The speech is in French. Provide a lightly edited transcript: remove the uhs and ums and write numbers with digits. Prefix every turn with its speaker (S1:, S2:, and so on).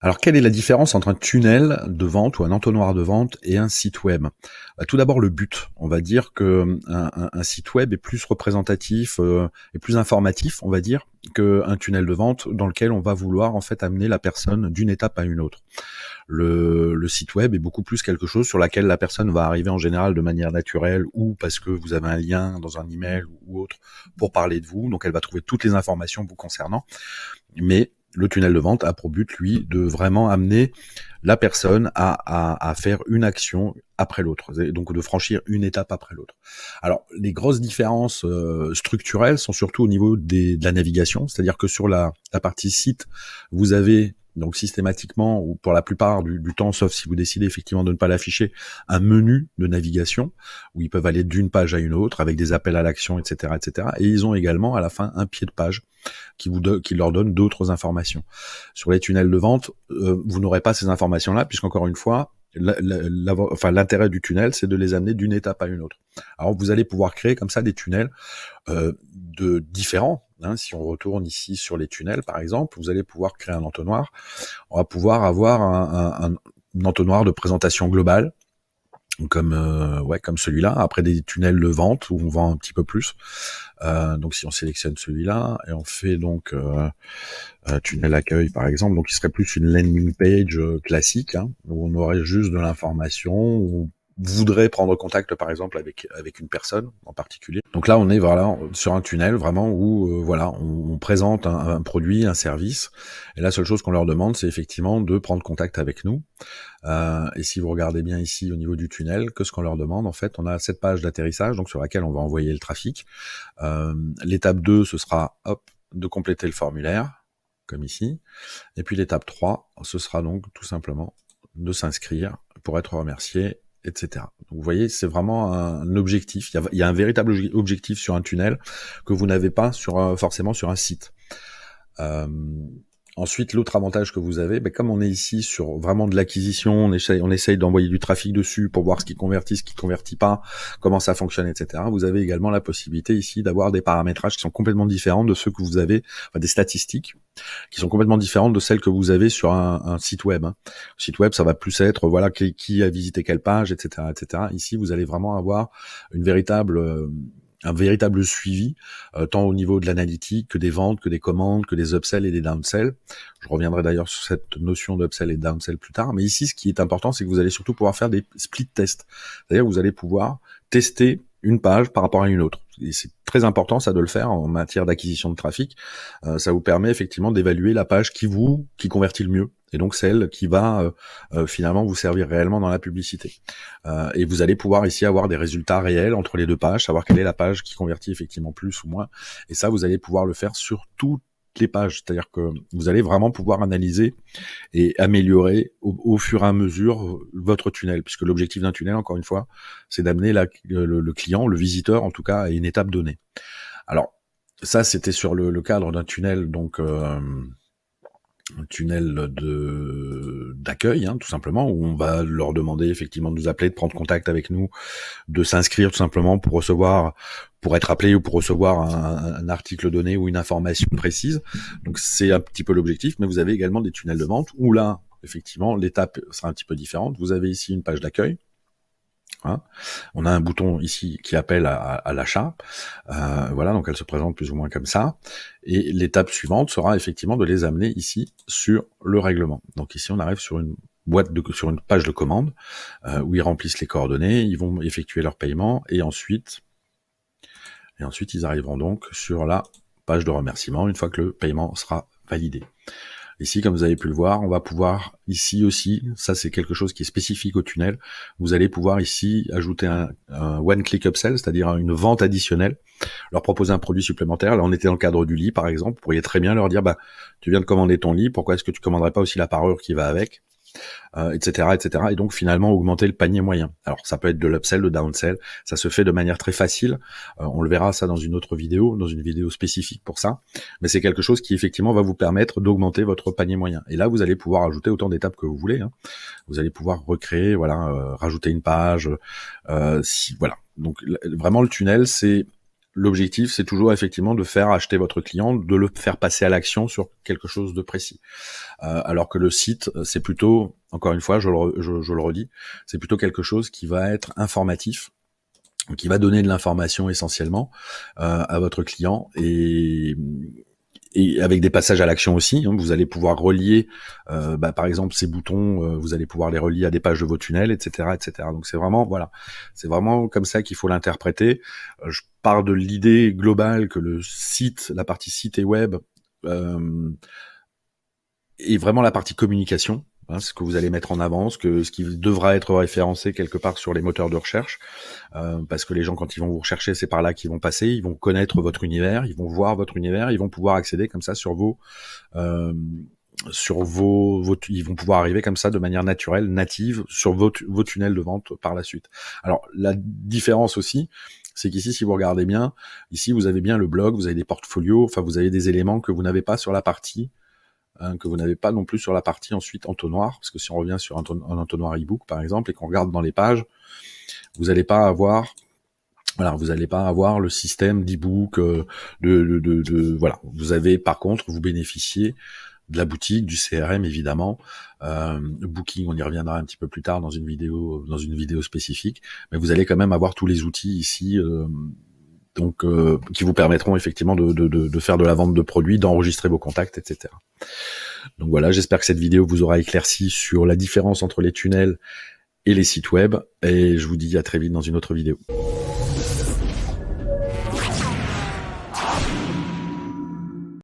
S1: Alors, quelle est la différence entre un tunnel de vente ou un entonnoir de vente et un site web? Tout d'abord, le but. On va dire que un site web est plus représentatif, et plus informatif, on va dire, qu'un tunnel de vente dans lequel on va vouloir en fait amener la personne d'une étape à une autre. Le site web est beaucoup plus quelque chose sur laquelle la personne va arriver en général de manière naturelle ou parce que vous avez un lien dans un email ou autre pour parler de vous. Donc, elle va trouver toutes les informations vous concernant. Mais le tunnel de vente a pour but, lui, de vraiment amener la personne à faire une action après l'autre, et donc de franchir une étape après l'autre. Alors, les grosses différences structurelles sont surtout au niveau de la navigation, c'est-à-dire que sur la partie site, vous avez donc systématiquement, ou pour la plupart du temps, sauf si vous décidez effectivement de ne pas l'afficher, un menu de navigation où ils peuvent aller d'une page à une autre avec des appels à l'action, etc., etc. Et ils ont également à la fin un pied de page qui leur donne d'autres informations. Sur les tunnels de vente, vous n'aurez pas ces informations-là, puisqu'encore une fois, l'intérêt du tunnel, c'est de les amener d'une étape à une autre. Alors, vous allez pouvoir créer comme ça des tunnels de différents. Si on retourne ici sur les tunnels, par exemple, vous allez pouvoir créer un entonnoir. On va pouvoir avoir un entonnoir de présentation globale, comme celui-là. Après, des tunnels de vente où on vend un petit peu plus. Donc si on sélectionne celui-là et on fait donc tunnel accueil par exemple, donc il serait plus une landing page classique, où on aurait juste de l'information, où on voudrait prendre contact par exemple avec une personne en particulier. Donc là on est sur un tunnel vraiment où on présente un produit, un service, et la seule chose qu'on leur demande c'est effectivement de prendre contact avec nous. Et si vous regardez bien ici au niveau du tunnel, que ce qu'on leur demande, en fait, on a cette page d'atterrissage, donc sur laquelle on va envoyer le trafic. L'étape 2, ce sera de compléter le formulaire, comme ici. Et puis l'étape 3, ce sera donc tout simplement de s'inscrire pour être remercié, etc. Donc vous voyez, c'est vraiment un objectif. Il y a un véritable objectif sur un tunnel que vous n'avez pas forcément sur un site. Ensuite, l'autre avantage que vous avez, comme on est ici sur vraiment de l'acquisition, on essaye d'envoyer du trafic dessus pour voir ce qui convertit, ce qui convertit pas, comment ça fonctionne, etc. Vous avez également la possibilité ici d'avoir des paramétrages qui sont complètement différents de ceux que vous avez, des statistiques qui sont complètement différentes de celles que vous avez sur un site web. Le site web, ça va plus être qui a visité quelle page, etc., etc. Ici, vous allez vraiment avoir un véritable suivi, tant au niveau de l'analytique, que des ventes, que des commandes, que des upsells et des downsells. Je reviendrai d'ailleurs sur cette notion d'upsell et de downsell plus tard. Mais ici, ce qui est important, c'est que vous allez surtout pouvoir faire des split tests. C'est-à-dire que vous allez pouvoir tester une page par rapport à une autre. Et c'est très important, ça, de le faire en matière d'acquisition de trafic. Ça vous permet effectivement d'évaluer la page qui convertit le mieux, et donc celle qui va finalement vous servir réellement dans la publicité. Et vous allez pouvoir ici avoir des résultats réels entre les deux pages, savoir quelle est la page qui convertit effectivement plus ou moins. Et ça, vous allez pouvoir le faire sur toutes les pages, c'est-à-dire que vous allez vraiment pouvoir analyser et améliorer au fur et à mesure votre tunnel, puisque l'objectif d'un tunnel, encore une fois, c'est d'amener le client, le visiteur en tout cas, à une étape donnée. Alors ça, c'était sur le cadre d'un tunnel, donc un tunnel d'accueil, tout simplement, où on va leur demander effectivement de nous appeler, de prendre contact avec nous, de s'inscrire tout simplement pour être appelé ou pour recevoir un article donné ou une information précise. Donc c'est un petit peu l'objectif, mais vous avez également des tunnels de vente où là, effectivement, l'étape sera un petit peu différente. Vous avez ici une page d'accueil. On a un bouton ici qui appelle à l'achat. Donc elle se présente plus ou moins comme ça. Et l'étape suivante sera effectivement de les amener ici sur le règlement. Donc ici on arrive sur une page de commande où ils remplissent les coordonnées, ils vont effectuer leur paiement et ensuite ils arriveront donc sur la page de remerciement une fois que le paiement sera validé. Ici, comme vous avez pu le voir, on va pouvoir ici aussi, ça c'est quelque chose qui est spécifique au tunnel, vous allez pouvoir ici ajouter un one-click upsell, c'est-à-dire une vente additionnelle, leur proposer un produit supplémentaire. Là, on était dans le cadre du lit, par exemple, vous pourriez très bien leur dire, tu viens de commander ton lit, pourquoi est-ce que tu commanderais pas aussi la parure qui va avec, etc., etc. Et donc finalement augmenter le panier moyen. Alors ça peut être de l'upsell, de downsell, ça se fait de manière très facile. On le verra ça dans une autre vidéo, dans une vidéo spécifique pour ça. Mais c'est quelque chose qui effectivement va vous permettre d'augmenter votre panier moyen. Et là vous allez pouvoir ajouter autant d'étapes que vous voulez. Vous allez pouvoir recréer, rajouter une page. Donc vraiment le tunnel c'est l'objectif, c'est toujours effectivement de faire acheter votre client, de le faire passer à l'action sur quelque chose de précis. Alors que le site, c'est plutôt, encore une fois, je le redis, c'est plutôt quelque chose qui va être informatif, qui va donner de l'information essentiellement à votre client, et avec des passages à l'action aussi. Vous allez pouvoir relier, par exemple, ces boutons, vous allez pouvoir les relier à des pages de vos tunnels, etc., etc. Donc c'est vraiment, voilà, c'est vraiment comme ça qu'il faut l'interpréter. Je pars de l'idée globale que le site, la partie site et web, est vraiment la partie communication. Ce que vous allez mettre en avant, ce qui devra être référencé quelque part sur les moteurs de recherche, parce que les gens, quand ils vont vous rechercher, c'est par là qu'ils vont passer, ils vont connaître votre univers, ils vont voir votre univers, ils vont pouvoir accéder comme ça sur ils vont pouvoir arriver comme ça de manière naturelle, native, sur vos tunnels de vente par la suite. Alors la différence aussi, c'est qu'ici, si vous regardez bien, ici vous avez bien le blog, vous avez des portfolios, enfin vous avez des éléments que vous n'avez pas sur la partie, que vous n'avez pas non plus sur la partie ensuite entonnoir, parce que si on revient sur un entonnoir e-book par exemple, et qu'on regarde dans les pages, vous n'allez pas avoir, voilà, vous n'allez pas avoir le système d'e-book, voilà. Vous avez, par contre, vous bénéficiez de la boutique, du CRM évidemment, Booking, on y reviendra un petit peu plus tard dans une vidéo spécifique, mais vous allez quand même avoir tous les outils ici, donc qui vous permettront effectivement de faire de la vente de produits, d'enregistrer vos contacts, etc. Donc voilà, j'espère que cette vidéo vous aura éclairci sur la différence entre les tunnels et les sites web, et je vous dis à très vite dans une autre vidéo.